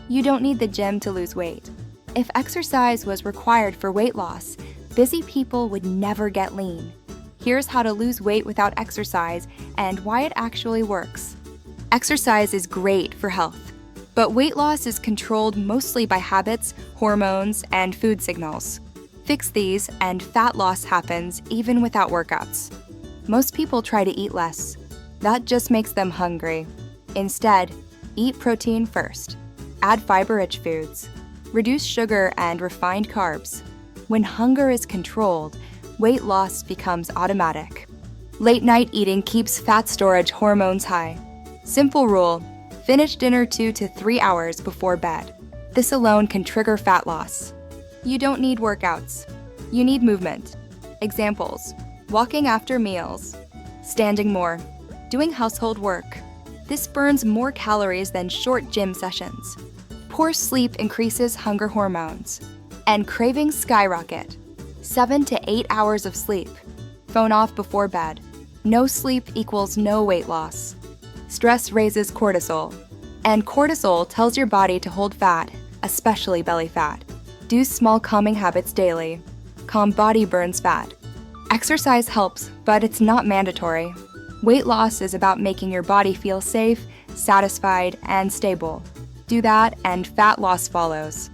You don't need the gym to lose weight. If exercise was required for weight loss, busy people would never get lean. Here's how to lose weight without exercise and why it actually works. Exercise is great for health, but weight loss is controlled mostly by habits, hormones, and food signals. Fix these, and fat loss happens even without workouts. Most people try to eat less. That just makes them hungry. Instead, eat protein first. Add fiber-rich foods. Reduce sugar and refined carbs. When hunger is controlled, weight loss becomes automatic. Late-night eating keeps fat storage hormones high. Simple rule: finish dinner 2 to 3 hours before bed. This alone can trigger fat loss. You don't need workouts. You need movement. Examples: walking after meals, standing more, doing household work. This burns more calories than short gym sessions. Poor sleep increases hunger hormones. And cravings skyrocket. 7 to 8 hours of sleep. Phone off before bed. No sleep equals no weight loss. Stress raises cortisol. And cortisol tells your body to hold fat, especially belly fat. Do small calming habits daily. Calm body burns fat. Exercise helps, but it's not mandatory. Weight loss is about making your body feel safe, satisfied, and stable. Do that, and fat loss follows.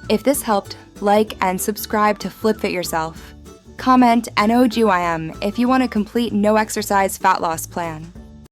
If this helped, like and subscribe to Flip Fit Yourself. Comment NOGYM if you want a complete no-exercise fat loss plan.